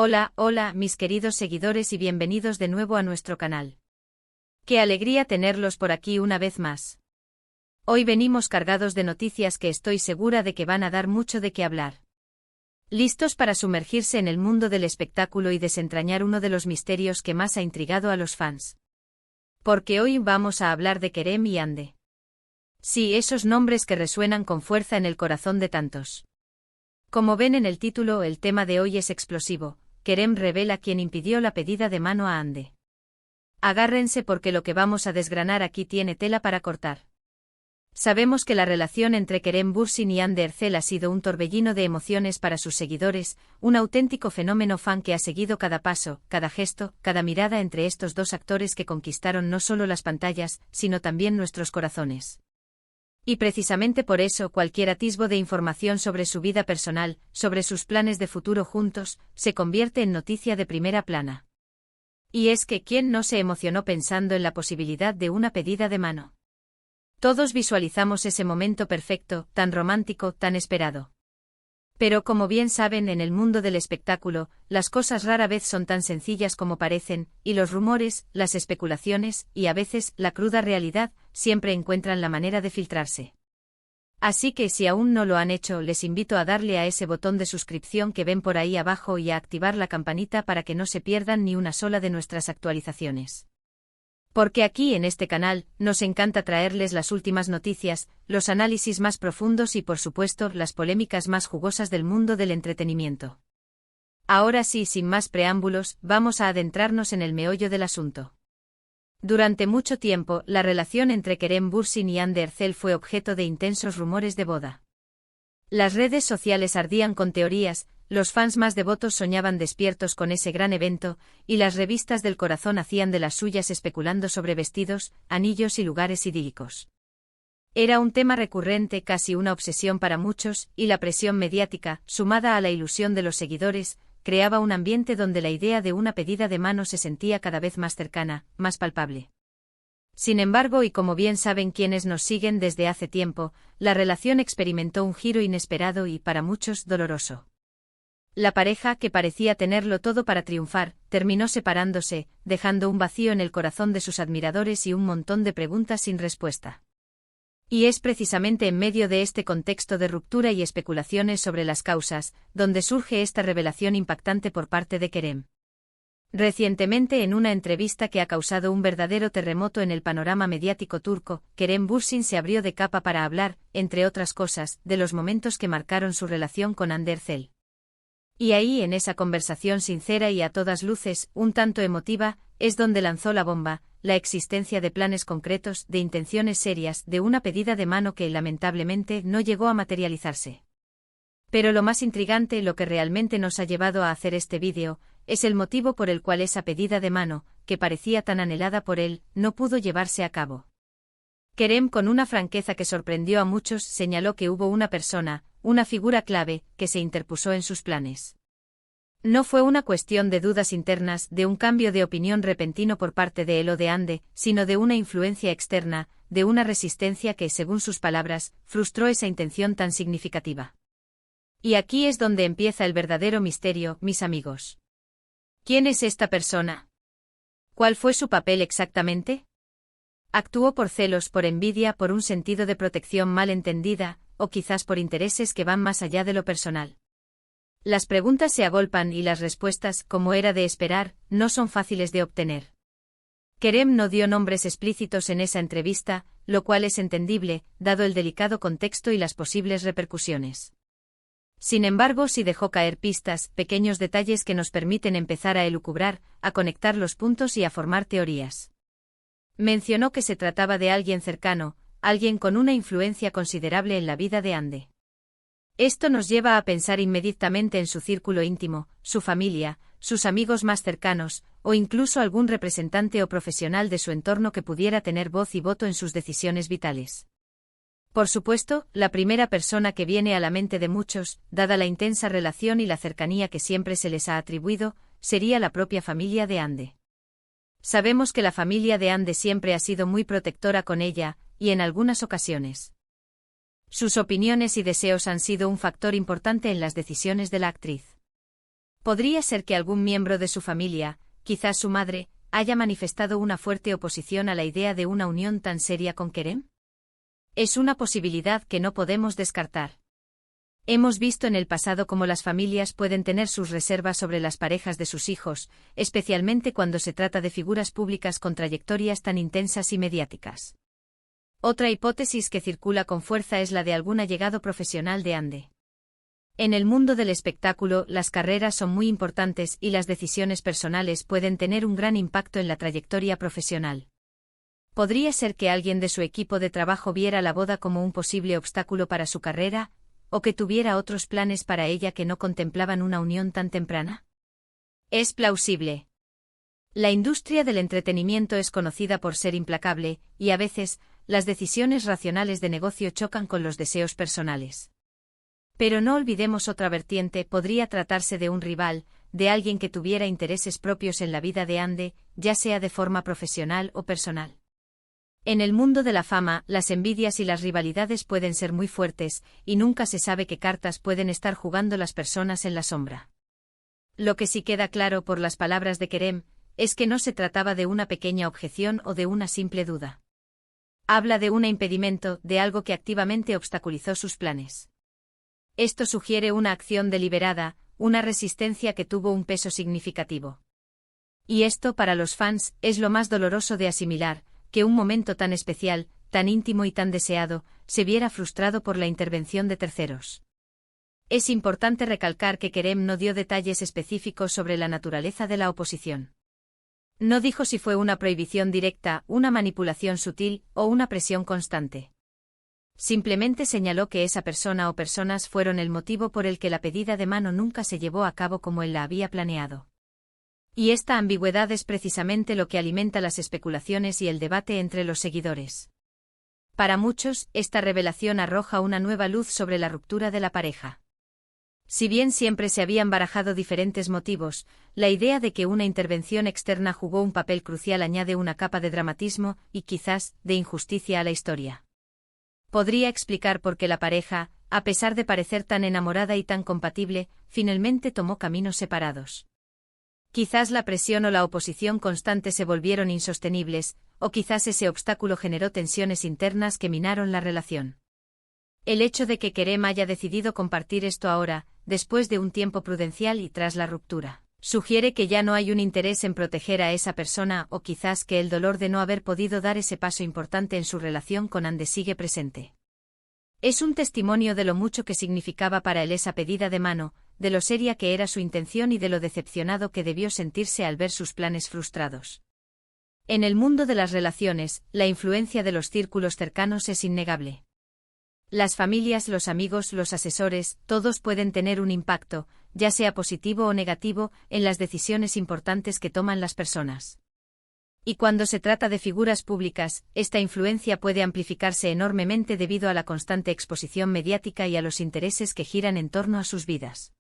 Hola, hola, mis queridos seguidores y bienvenidos de nuevo a nuestro canal. Qué alegría tenerlos por aquí una vez más. Hoy venimos cargados de noticias que estoy segura de que van a dar mucho de qué hablar. ¿Listos para sumergirse en el mundo del espectáculo y desentrañar uno de los misterios que más ha intrigado a los fans? Porque hoy vamos a hablar de Kerem y Hande. Sí, esos nombres que resuenan con fuerza en el corazón de tantos. Como ven en el título, el tema de hoy es explosivo. Kerem revela quién impidió la pedida de mano a Hande. Agárrense porque lo que vamos a desgranar aquí tiene tela para cortar. Sabemos que la relación entre Kerem Bürsin y Hande Erçel ha sido un torbellino de emociones para sus seguidores, un auténtico fenómeno fan que ha seguido cada paso, cada gesto, cada mirada entre estos dos actores que conquistaron no solo las pantallas, sino también nuestros corazones. Y precisamente por eso cualquier atisbo de información sobre su vida personal, sobre sus planes de futuro juntos, se convierte en noticia de primera plana. Y es que ¿quién no se emocionó pensando en la posibilidad de una pedida de mano? Todos visualizamos ese momento perfecto, tan romántico, tan esperado. Pero como bien saben, en el mundo del espectáculo, las cosas rara vez son tan sencillas como parecen, y los rumores, las especulaciones, y a veces, la cruda realidad, siempre encuentran la manera de filtrarse. Así que si aún no lo han hecho, les invito a darle a ese botón de suscripción que ven por ahí abajo y a activar la campanita para que no se pierdan ni una sola de nuestras actualizaciones. Porque aquí en este canal, nos encanta traerles las últimas noticias, los análisis más profundos y por supuesto las polémicas más jugosas del mundo del entretenimiento. Ahora sí, sin más preámbulos, vamos a adentrarnos en el meollo del asunto. Durante mucho tiempo, la relación entre Kerem Bürsin y Hande Erçel fue objeto de intensos rumores de boda. Las redes sociales ardían con teorías, los fans más devotos soñaban despiertos con ese gran evento, y las revistas del corazón hacían de las suyas especulando sobre vestidos, anillos y lugares idílicos. Era un tema recurrente, casi una obsesión para muchos, y la presión mediática, sumada a la ilusión de los seguidores, creaba un ambiente donde la idea de una pedida de mano se sentía cada vez más cercana, más palpable. Sin embargo, y como bien saben quienes nos siguen desde hace tiempo, la relación experimentó un giro inesperado y, para muchos, doloroso. La pareja, que parecía tenerlo todo para triunfar, terminó separándose, dejando un vacío en el corazón de sus admiradores y un montón de preguntas sin respuesta. Y es precisamente en medio de este contexto de ruptura y especulaciones sobre las causas, donde surge esta revelación impactante por parte de Kerem. Recientemente, en una entrevista que ha causado un verdadero terremoto en el panorama mediático turco, Kerem Bürsin se abrió de capa para hablar, entre otras cosas, de los momentos que marcaron su relación con Hande Erçel. Y ahí, en esa conversación sincera y a todas luces, un tanto emotiva, es donde lanzó la bomba, la existencia de planes concretos, de intenciones serias, de una pedida de mano que, lamentablemente, no llegó a materializarse. Pero lo más intrigante, lo que realmente nos ha llevado a hacer este vídeo, es el motivo por el cual esa pedida de mano, que parecía tan anhelada por él, no pudo llevarse a cabo. Kerem, con una franqueza que sorprendió a muchos, señaló que hubo una persona, una figura clave, que se interpuso en sus planes. No fue una cuestión de dudas internas, de un cambio de opinión repentino por parte de él o de Hande, sino de una influencia externa, de una resistencia que, según sus palabras, frustró esa intención tan significativa. Y aquí es donde empieza el verdadero misterio, mis amigos. ¿Quién es esta persona? ¿Cuál fue su papel exactamente? ¿Actuó por celos, por envidia, por un sentido de protección mal entendida, o quizás por intereses que van más allá de lo personal? Las preguntas se agolpan y las respuestas, como era de esperar, no son fáciles de obtener. Kerem no dio nombres explícitos en esa entrevista, lo cual es entendible, dado el delicado contexto y las posibles repercusiones. Sin embargo, sí dejó caer pistas, pequeños detalles que nos permiten empezar a elucubrar, a conectar los puntos y a formar teorías. Mencionó que se trataba de alguien cercano, alguien con una influencia considerable en la vida de Hande. Esto nos lleva a pensar inmediatamente en su círculo íntimo, su familia, sus amigos más cercanos, o incluso algún representante o profesional de su entorno que pudiera tener voz y voto en sus decisiones vitales. Por supuesto, la primera persona que viene a la mente de muchos, dada la intensa relación y la cercanía que siempre se les ha atribuido, sería la propia familia de Hande. Sabemos que la familia de Hande siempre ha sido muy protectora con ella, y en algunas ocasiones sus opiniones y deseos han sido un factor importante en las decisiones de la actriz. Podría ser que algún miembro de su familia, quizás su madre, haya manifestado una fuerte oposición a la idea de una unión tan seria con Kerem. Es una posibilidad que no podemos descartar. Hemos visto en el pasado cómo las familias pueden tener sus reservas sobre las parejas de sus hijos, especialmente cuando se trata de figuras públicas con trayectorias tan intensas y mediáticas. Otra hipótesis que circula con fuerza es la de algún allegado profesional de Hande. En el mundo del espectáculo, las carreras son muy importantes y las decisiones personales pueden tener un gran impacto en la trayectoria profesional. Podría ser que alguien de su equipo de trabajo viera la boda como un posible obstáculo para su carrera, o que tuviera otros planes para ella que no contemplaban una unión tan temprana. Es plausible. La industria del entretenimiento es conocida por ser implacable, y a veces, las decisiones racionales de negocio chocan con los deseos personales. Pero no olvidemos otra vertiente: podría tratarse de un rival, de alguien que tuviera intereses propios en la vida de Hande, ya sea de forma profesional o personal. En el mundo de la fama, las envidias y las rivalidades pueden ser muy fuertes, y nunca se sabe qué cartas pueden estar jugando las personas en la sombra. Lo que sí queda claro por las palabras de Kerem, es que no se trataba de una pequeña objeción o de una simple duda. Habla de un impedimento, de algo que activamente obstaculizó sus planes. Esto sugiere una acción deliberada, una resistencia que tuvo un peso significativo. Y esto, para los fans, es lo más doloroso de asimilar, que un momento tan especial, tan íntimo y tan deseado, se viera frustrado por la intervención de terceros. Es importante recalcar que Kerem no dio detalles específicos sobre la naturaleza de la oposición. No dijo si fue una prohibición directa, una manipulación sutil o una presión constante. Simplemente señaló que esa persona o personas fueron el motivo por el que la pedida de mano nunca se llevó a cabo como él la había planeado. Y esta ambigüedad es precisamente lo que alimenta las especulaciones y el debate entre los seguidores. Para muchos, esta revelación arroja una nueva luz sobre la ruptura de la pareja. Si bien siempre se habían barajado diferentes motivos, la idea de que una intervención externa jugó un papel crucial añade una capa de dramatismo y, quizás, de injusticia a la historia. Podría explicar por qué la pareja, a pesar de parecer tan enamorada y tan compatible, finalmente tomó caminos separados. Quizás la presión o la oposición constante se volvieron insostenibles, o quizás ese obstáculo generó tensiones internas que minaron la relación. El hecho de que Kerem haya decidido compartir esto ahora, después de un tiempo prudencial y tras la ruptura, sugiere que ya no hay un interés en proteger a esa persona, o quizás que el dolor de no haber podido dar ese paso importante en su relación con Hande sigue presente. Es un testimonio de lo mucho que significaba para él esa pedida de mano, de lo seria que era su intención y de lo decepcionado que debió sentirse al ver sus planes frustrados. En el mundo de las relaciones, la influencia de los círculos cercanos es innegable. Las familias, los amigos, los asesores, todos pueden tener un impacto, ya sea positivo o negativo, en las decisiones importantes que toman las personas. Y cuando se trata de figuras públicas, esta influencia puede amplificarse enormemente debido a la constante exposición mediática y a los intereses que giran en torno a sus vidas.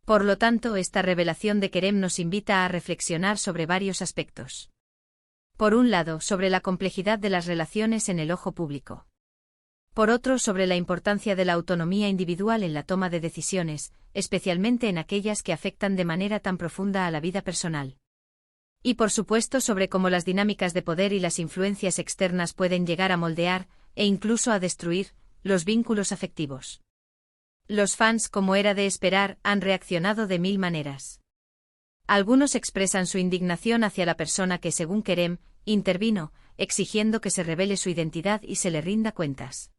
Por lo tanto, esta revelación de Kerem nos invita a reflexionar sobre varios aspectos. Por un lado, sobre la complejidad de las relaciones en el ojo público. Por otro, sobre la importancia de la autonomía individual en la toma de decisiones, especialmente en aquellas que afectan de manera tan profunda a la vida personal. Y por supuesto sobre cómo las dinámicas de poder y las influencias externas pueden llegar a moldear, e incluso a destruir, los vínculos afectivos. Los fans, como era de esperar, han reaccionado de mil maneras. Algunos expresan su indignación hacia la persona que, según Kerem, intervino, exigiendo que se revele su identidad y se le rinda cuentas.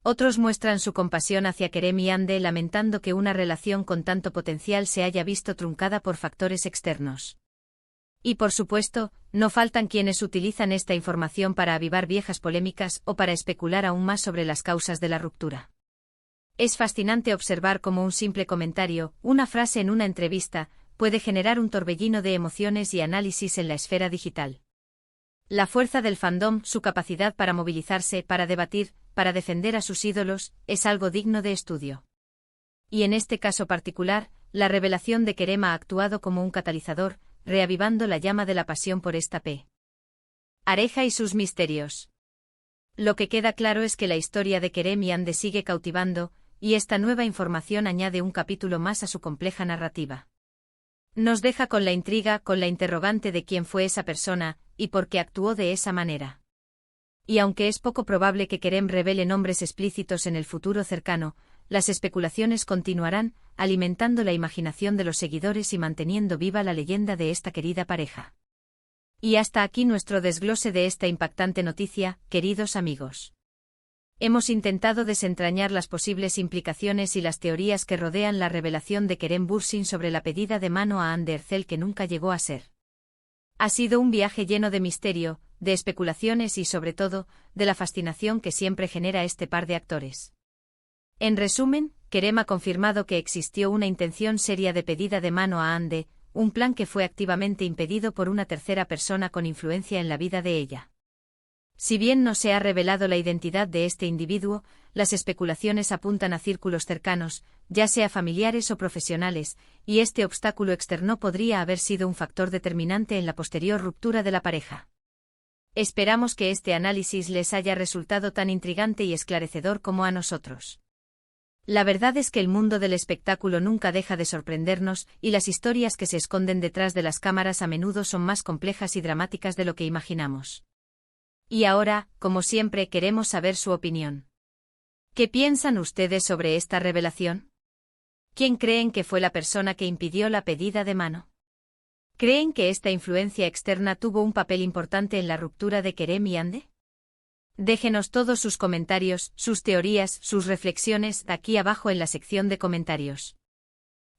Otros muestran su compasión hacia Kerem y Hande, lamentando que una relación con tanto potencial se haya visto truncada por factores externos. Y por supuesto, no faltan quienes utilizan esta información para avivar viejas polémicas o para especular aún más sobre las causas de la ruptura. Es fascinante observar cómo un simple comentario, una frase en una entrevista, puede generar un torbellino de emociones y análisis en la esfera digital. La fuerza del fandom, su capacidad para movilizarse, para debatir, para defender a sus ídolos, es algo digno de estudio. Y en este caso particular, la revelación de Kerem ha actuado como un catalizador, reavivando la llama de la pasión por esta pareja y sus misterios. Lo que queda claro es que la historia de Kerem y Hande sigue cautivando, y esta nueva información añade un capítulo más a su compleja narrativa. Nos deja con la intriga, con la interrogante de quién fue esa persona, y por qué actuó de esa manera. Y aunque es poco probable que Kerem revele nombres explícitos en el futuro cercano, las especulaciones continuarán, alimentando la imaginación de los seguidores y manteniendo viva la leyenda de esta querida pareja. Y hasta aquí nuestro desglose de esta impactante noticia, queridos amigos. Hemos intentado desentrañar las posibles implicaciones y las teorías que rodean la revelación de Kerem Bürsin sobre la pedida de mano a Hande Erçel que nunca llegó a ser. Ha sido un viaje lleno de misterio, de especulaciones y sobre todo, de la fascinación que siempre genera este par de actores. En resumen, Kerem ha confirmado que existió una intención seria de pedida de mano a Hande, un plan que fue activamente impedido por una tercera persona con influencia en la vida de ella. Si bien no se ha revelado la identidad de este individuo, las especulaciones apuntan a círculos cercanos, ya sea familiares o profesionales, y este obstáculo externo podría haber sido un factor determinante en la posterior ruptura de la pareja. Esperamos que este análisis les haya resultado tan intrigante y esclarecedor como a nosotros. La verdad es que el mundo del espectáculo nunca deja de sorprendernos, y las historias que se esconden detrás de las cámaras a menudo son más complejas y dramáticas de lo que imaginamos. Y ahora, como siempre, queremos saber su opinión. ¿Qué piensan ustedes sobre esta revelación? ¿Quién creen que fue la persona que impidió la pedida de mano? ¿Creen que esta influencia externa tuvo un papel importante en la ruptura de Kerem y Hande? Déjenos todos sus comentarios, sus teorías, sus reflexiones aquí abajo en la sección de comentarios.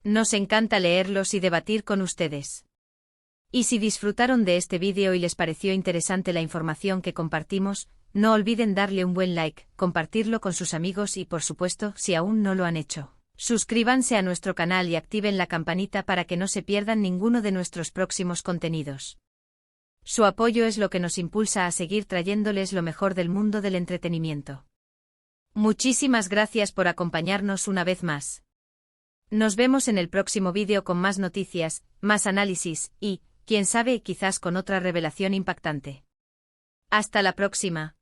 Nos encanta leerlos y debatir con ustedes. Y si disfrutaron de este vídeo y les pareció interesante la información que compartimos, no olviden darle un buen like, compartirlo con sus amigos y por supuesto, si aún no lo han hecho, suscríbanse a nuestro canal y activen la campanita para que no se pierdan ninguno de nuestros próximos contenidos. Su apoyo es lo que nos impulsa a seguir trayéndoles lo mejor del mundo del entretenimiento. Muchísimas gracias por acompañarnos una vez más. Nos vemos en el próximo vídeo con más noticias, más análisis y, quién sabe, quizás con otra revelación impactante. Hasta la próxima.